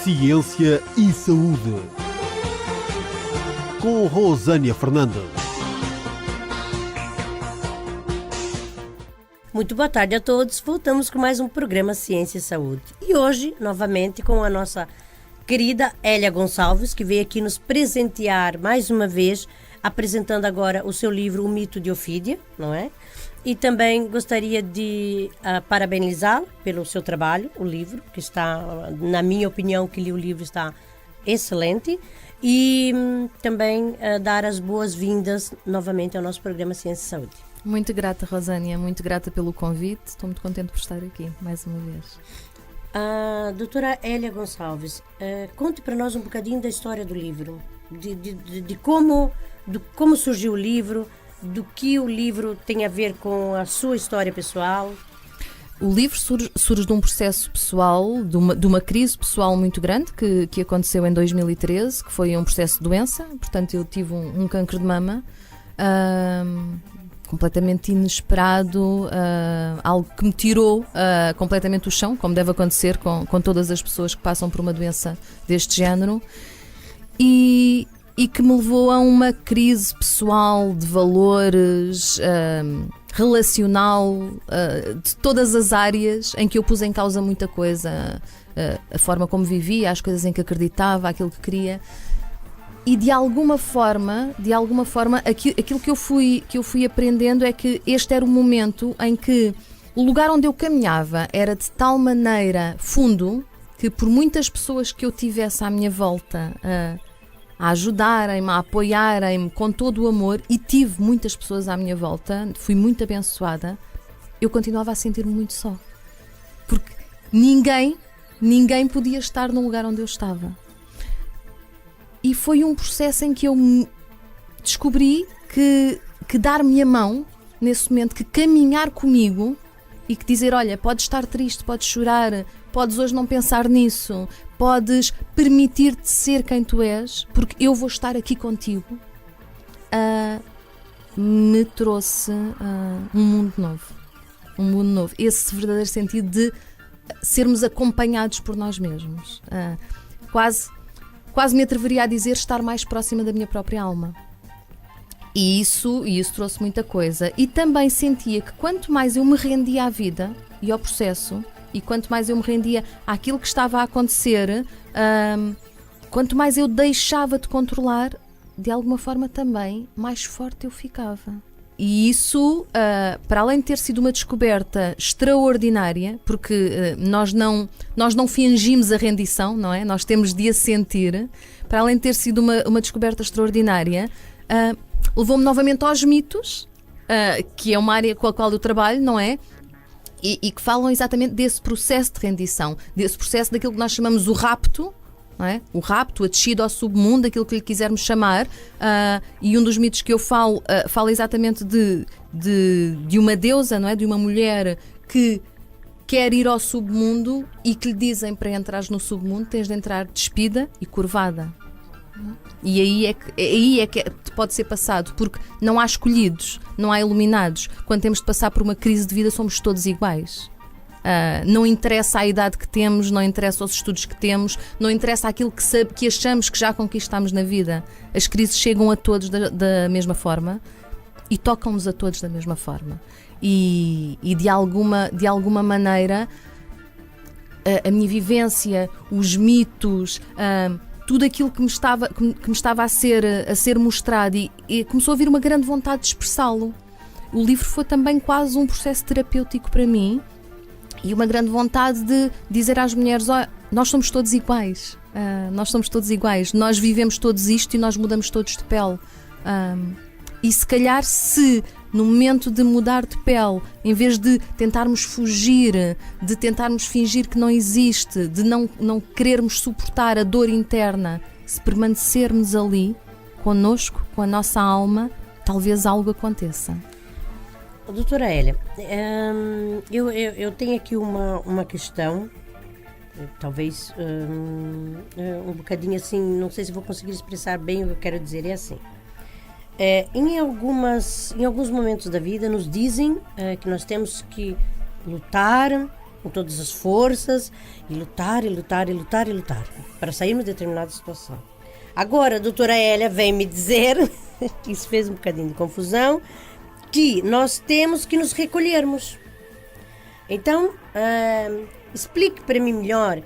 Ciência e Saúde, com Rosânia Fernandes. Muito boa tarde a todos. Voltamos com mais um programa Ciência e Saúde. E hoje, novamente, com a nossa querida Hélia Gonçalves, que veio aqui nos presentear mais uma vez, apresentando agora o seu livro O Mito de Ofídia, não é? E também gostaria de parabenizá-la pelo seu trabalho, o livro, que está, na minha opinião, que li o livro, está excelente. E também dar as boas-vindas novamente ao nosso programa Ciência e Saúde. Muito grata, Rosânia, muito grata pelo convite. Estou muito contente por estar aqui, mais uma vez. Doutora Hélia Gonçalves, conte para nós um bocadinho da história do livro, de como surgiu o livro, do que o livro tem a ver com a sua história pessoal. O livro surge de um processo pessoal, de uma crise pessoal muito grande que aconteceu em 2013, que foi um processo de doença. Portanto, eu tive um cancro de mama, completamente inesperado, algo que me tirou completamente o chão, como deve acontecer com todas as pessoas que passam por uma doença deste género, e que me levou a uma crise pessoal, de valores, relacional, de todas as áreas, em que eu pus em causa muita coisa, a forma como vivia, as coisas em que acreditava, aquilo que queria. E de alguma forma, aquilo que eu fui aprendendo é que este era o momento em que o lugar onde eu caminhava era de tal maneira fundo que, por muitas pessoas que eu tivesse à minha volta a ajudarem-me, a apoiarem-me com todo o amor, e tive muitas pessoas à minha volta, fui muito abençoada, eu continuava a sentir-me muito só. Porque ninguém podia estar no lugar onde eu estava. E foi um processo em que eu descobri que dar-me a mão, nesse momento, que caminhar comigo e que dizer, olha, podes estar triste, podes chorar, podes hoje não pensar nisso, podes permitir-te ser quem tu és, porque eu vou estar aqui contigo, me trouxe um mundo novo. Um mundo novo. Esse verdadeiro sentido de sermos acompanhados por nós mesmos. Quase me atreveria a dizer estar mais próxima da minha própria alma. E isso trouxe muita coisa. E também sentia que quanto mais eu me rendia à vida e ao processo, e quanto mais eu me rendia àquilo que estava a acontecer, quanto mais eu deixava de controlar, de alguma forma também, mais forte eu ficava. E isso, para além de ter sido uma descoberta extraordinária, porque nós não fingimos a rendição, não é? Nós temos de a sentir. Para além de ter sido uma descoberta extraordinária, levou-me novamente aos mitos, que é uma área com a qual eu trabalho, não é? E que falam exatamente desse processo de rendição, desse processo daquilo que nós chamamos o rapto, não é? O rapto, a descida ao submundo, aquilo que lhe quisermos chamar, e um dos mitos que eu fala exatamente de uma deusa, não é? De uma mulher que quer ir ao submundo e que lhe dizem, para entrares no submundo tens de entrar despida e curvada. E aí é que pode ser passado, porque não há escolhidos, não há iluminados. Quando temos de passar por uma crise de vida, somos todos iguais. Não interessa a idade que temos, não interessa os estudos que temos, não interessa aquilo que achamos que já conquistamos na vida. As crises chegam a todos da mesma forma e tocam-nos a todos da mesma forma. E de alguma maneira, a minha vivência, os mitos, tudo aquilo que me estava a ser mostrado, e começou a vir uma grande vontade de expressá-lo. O livro foi também quase um processo terapêutico para mim, e uma grande vontade de dizer às mulheres, nós somos todos iguais, nós vivemos todos isto e nós mudamos todos de pele. E se calhar, se no momento de mudar de pele, em vez de tentarmos fugir, de tentarmos fingir que não existe, de não querermos suportar a dor interna, se permanecermos ali, connosco, com a nossa alma, talvez algo aconteça. Doutora Hélia, eu tenho aqui uma questão, talvez um bocadinho assim, não sei se vou conseguir expressar bem o que eu quero dizer, é assim. Em alguns momentos da vida nos dizem que nós temos que lutar, com todas as forças, e lutar, e lutar, e lutar, e lutar, para sairmos de determinada situação. Agora, a doutora Hélia vem me dizer, isso fez um bocadinho de confusão, que nós temos que nos recolhermos. Então, explique para mim melhor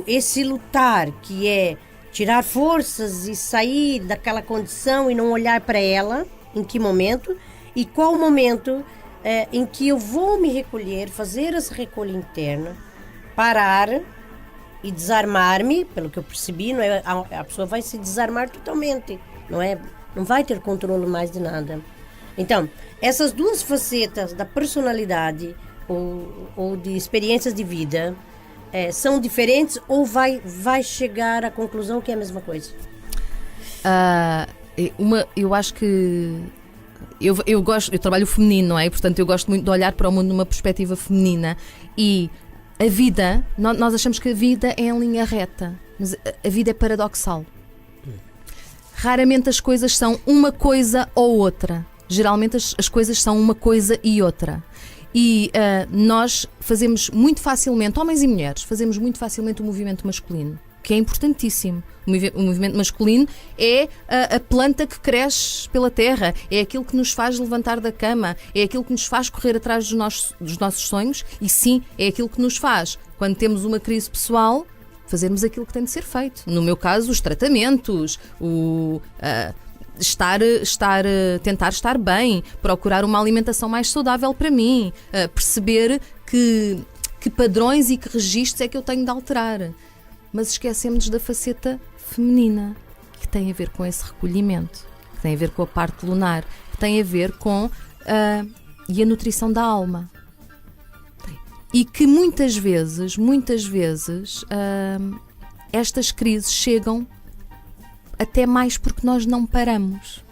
esse lutar, que é tirar forças e sair daquela condição e não olhar para ela, em que momento, e qual o momento em que eu vou me recolher, fazer essa recolha interna, parar e desarmar-me, pelo que eu percebi, não é, a pessoa vai se desarmar totalmente, não vai ter controle mais de nada. Então, essas duas facetas da personalidade ou de experiências de vida são diferentes ou vai chegar à conclusão que é a mesma coisa? Eu acho que eu trabalho feminino, não é? Portanto, eu gosto muito de olhar para o mundo numa perspectiva feminina, e a vida, nós achamos que a vida é em linha reta, mas a vida é paradoxal. Raramente as coisas são uma coisa ou outra. Geralmente as coisas são uma coisa e outra. E nós fazemos muito facilmente, homens e mulheres, fazemos muito facilmente o movimento masculino, que é importantíssimo. O movimento masculino é a planta que cresce pela terra, é aquilo que nos faz levantar da cama, é aquilo que nos faz correr atrás dos nossos sonhos, e sim, é aquilo que nos faz, quando temos uma crise pessoal, fazermos aquilo que tem de ser feito. No meu caso, os tratamentos, tentar estar bem, procurar uma alimentação mais saudável para mim, perceber que padrões e que registros é que eu tenho de alterar. Mas esquecemos da faceta feminina, que tem a ver com esse recolhimento, que tem a ver com a parte lunar, que tem a ver com e a nutrição da alma. E que muitas vezes estas crises chegam até mais porque nós não paramos.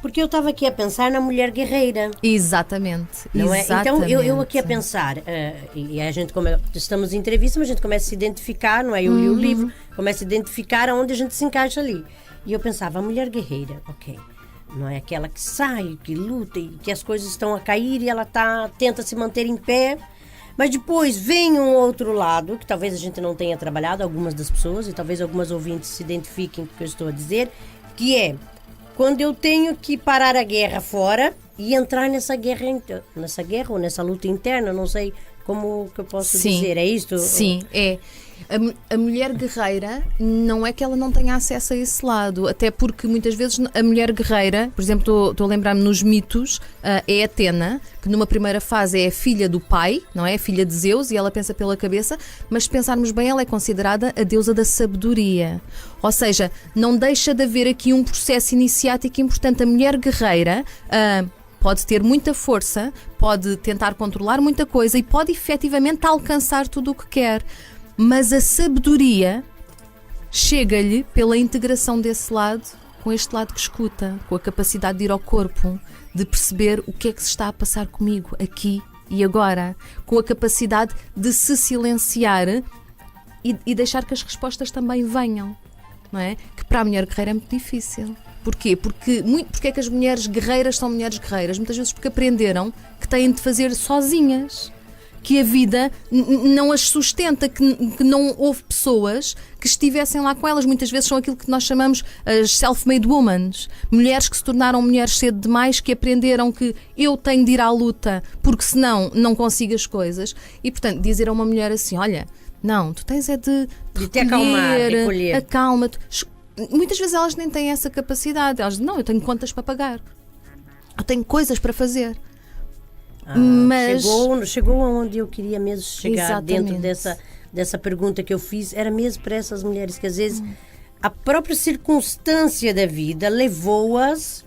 Porque eu estava aqui a pensar na mulher guerreira. Exatamente. Não é? Exatamente. Então eu aqui a pensar, e a gente estamos em entrevista, mas a gente começa a se identificar, não é? Eu li o livro, começa a identificar aonde a gente se encaixa ali. E eu pensava, a mulher guerreira, ok, não é aquela que sai, que luta, e que as coisas estão a cair e ela tenta se manter em pé. Mas depois vem um outro lado, que talvez a gente não tenha trabalhado, algumas das pessoas, e talvez algumas ouvintes se identifiquem com o que eu estou a dizer, que é quando eu tenho que parar a guerra fora e entrar nessa guerra ou nessa luta interna, não sei como que eu posso dizer, é isto? Sim, é. A mulher guerreira não é que ela não tenha acesso a esse lado, até porque muitas vezes a mulher guerreira, por exemplo, estou a lembrar-me nos mitos, é Atena, que numa primeira fase é a filha do pai, não é? A filha de Zeus, e ela pensa pela cabeça, mas se pensarmos bem, ela é considerada a deusa da sabedoria. Ou seja, não deixa de haver aqui um processo iniciático importante. A mulher guerreira pode ter muita força, pode tentar controlar muita coisa e pode efetivamente alcançar tudo o que quer. Mas a sabedoria chega-lhe pela integração desse lado com este lado que escuta, com a capacidade de ir ao corpo, de perceber o que é que se está a passar comigo aqui e agora, com a capacidade de se silenciar e deixar que as respostas também venham, não é? Que para a mulher guerreira é muito difícil. Porquê? Porque é que as mulheres guerreiras são mulheres guerreiras? Muitas vezes porque aprenderam que têm de fazer sozinhas, que a vida não as sustenta, que não houve pessoas que estivessem lá com elas. Muitas vezes são aquilo que nós chamamos as self-made women, mulheres que se tornaram mulheres cedo demais, que aprenderam que eu tenho de ir à luta porque senão não consigo as coisas. E portanto dizer a uma mulher assim, olha, não, tu tens é de te acalmar, recolher. Acalma-te. Muitas vezes elas nem têm essa capacidade, elas dizem, não, eu tenho contas para pagar, eu tenho coisas para fazer. Mas chegou aonde eu queria mesmo chegar. Exatamente. Dentro dessa pergunta que eu fiz, era mesmo para essas mulheres que às vezes a própria circunstância da vida levou-as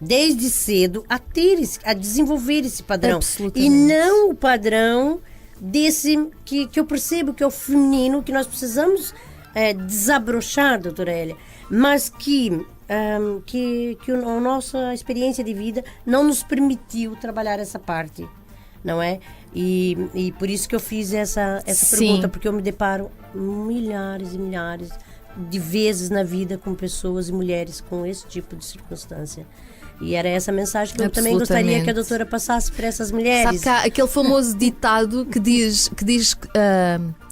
desde cedo a desenvolver esse padrão. E não o padrão desse que eu percebo que é o feminino, que nós precisamos desabrochar, doutora Hélia, mas que a nossa experiência de vida não nos permitiu trabalhar essa parte, não é? E por isso que eu fiz essa pergunta, porque eu me deparo milhares e milhares de vezes na vida com pessoas e mulheres com esse tipo de circunstância. E era essa mensagem que eu também gostaria que a doutora passasse para essas mulheres. Sabe que há aquele famoso ditado que diz que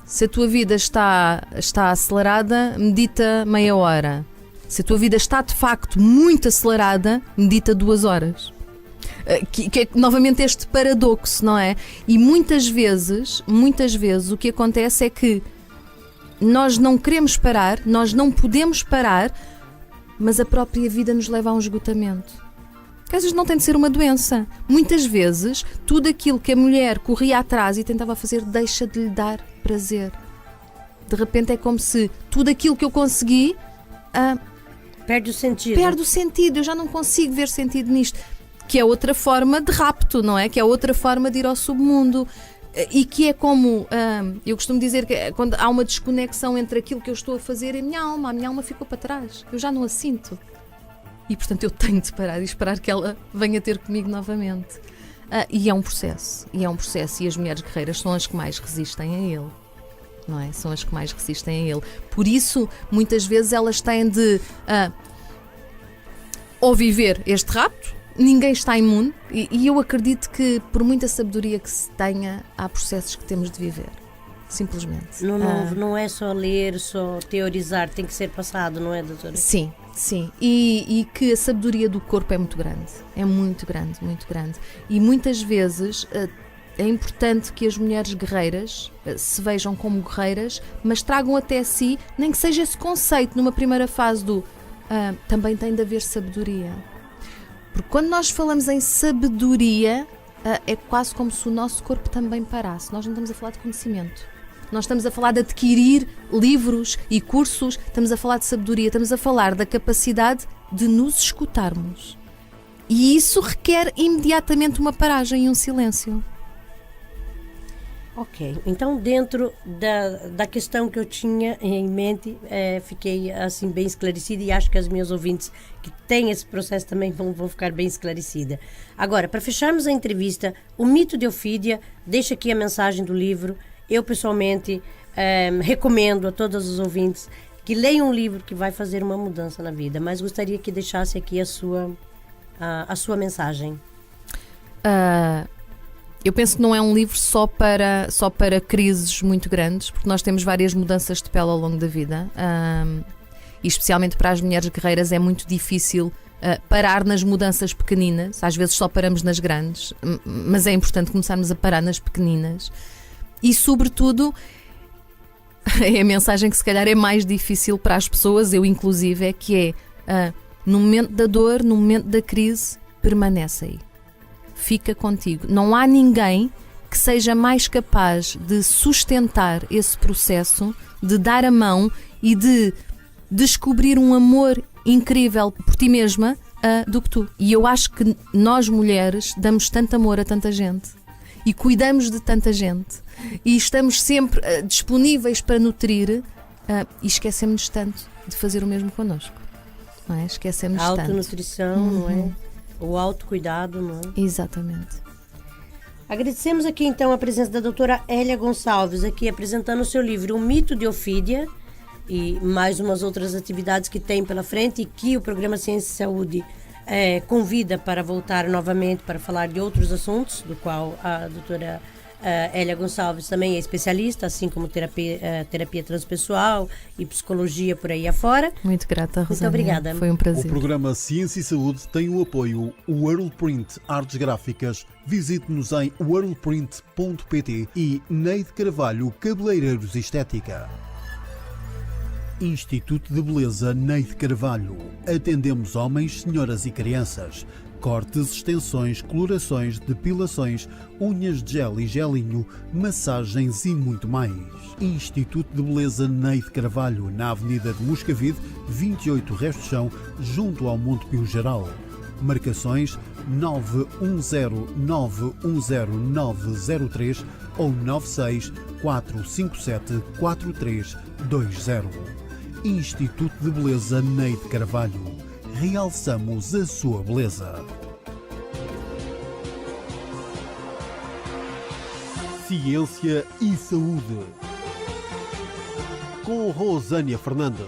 se a tua vida está acelerada, medita meia hora. Se a tua vida está de facto muito acelerada, medita 2 horas. Que é novamente este paradoxo, não é? E muitas vezes o que acontece é que nós não queremos parar, nós não podemos parar, mas a própria vida nos leva a um esgotamento. Que às vezes não tem de ser uma doença. Muitas vezes, tudo aquilo que a mulher corria atrás e tentava fazer deixa de lhe dar prazer. De repente é como se tudo aquilo que eu consegui perde o sentido. Perde o sentido, eu já não consigo ver sentido nisto. Que é outra forma de rapto, não é? Que é outra forma de ir ao submundo. E que é como, eu costumo dizer que quando há uma desconexão entre aquilo que eu estou a fazer e a minha alma ficou para trás. Eu já não a sinto. E portanto eu tenho de parar e esperar que ela venha ter comigo novamente. E é um processo. E as mulheres guerreiras são as que mais resistem a ele. Não é? São as que mais resistem a ele. Por isso, muitas vezes elas têm de ou viver este rapto. Ninguém está imune e eu acredito que por muita sabedoria que se tenha, há processos que temos de viver, simplesmente. Não é só ler, só teorizar, tem que ser passado, não é, doutora? Sim. E que a sabedoria do corpo é muito grande, muito grande. E muitas vezes é importante que as mulheres guerreiras se vejam como guerreiras, mas tragam até si, nem que seja esse conceito numa primeira fase do também tem de haver sabedoria. Porque quando nós falamos em sabedoria, é quase como se o nosso corpo também parasse. Nós não estamos a falar de conhecimento. Nós estamos a falar de adquirir livros e cursos, estamos a falar de sabedoria, estamos a falar da capacidade de nos escutarmos. E isso requer imediatamente uma paragem e um silêncio. Ok, então dentro da questão que eu tinha em mente, fiquei assim bem esclarecida e acho que as minhas ouvintes que têm esse processo também vão ficar bem esclarecidas. Agora, para fecharmos a entrevista, o mito de Eufídia, deixa aqui a mensagem do livro. Eu pessoalmente recomendo a todos os ouvintes que leiam um livro que vai fazer uma mudança na vida, mas gostaria que deixasse aqui a sua mensagem. Eu penso que não é um livro só para crises muito grandes, porque nós temos várias mudanças de pele ao longo da vida, e especialmente para as mulheres guerreiras é muito difícil parar nas mudanças pequeninas. Às vezes só paramos nas grandes, mas é importante começarmos a parar nas pequeninas. E sobretudo, é a mensagem que se calhar é mais difícil para as pessoas, eu inclusive, é que no momento da dor, no momento da crise, permanece aí. Fica contigo. Não há ninguém que seja mais capaz de sustentar esse processo, de dar a mão e de descobrir um amor incrível por ti mesma do que tu. E eu acho que nós mulheres damos tanto amor a tanta gente e cuidamos de tanta gente e estamos sempre disponíveis para nutrir e esquecemos tanto de fazer o mesmo connosco. Não é? Esquecemos tanto. A autonutrição, não é? O autocuidado, não é? Exatamente. Agradecemos aqui então a presença da doutora Hélia Gonçalves, aqui apresentando o seu livro O Mito de Eufídia e mais umas outras atividades que tem pela frente e que o programa Ciência e Saúde convida para voltar novamente para falar de outros assuntos, do qual a doutora Hélia Gonçalves também é especialista, assim como terapia transpessoal e psicologia por aí afora. Muito grata, Rosânia. Muito obrigada. Foi um prazer. O programa Ciência e Saúde tem o apoio Worldprint Artes Gráficas. Visite-nos em worldprint.pt e Neide Carvalho Cabeleireiros Estética. Instituto de Beleza Neide Carvalho. Atendemos homens, senhoras e crianças. Cortes, extensões, colorações, depilações, unhas de gel e gelinho, massagens e muito mais. Instituto de Beleza Neide Carvalho, na Avenida de Moscavide, 28 Resto de Chão, junto ao Monte Pio Geral. Marcações 910910903 ou 964574320. Instituto de Beleza Neide Carvalho. Realçamos a sua beleza. Ciência e Saúde. Com Rosânia Fernandes.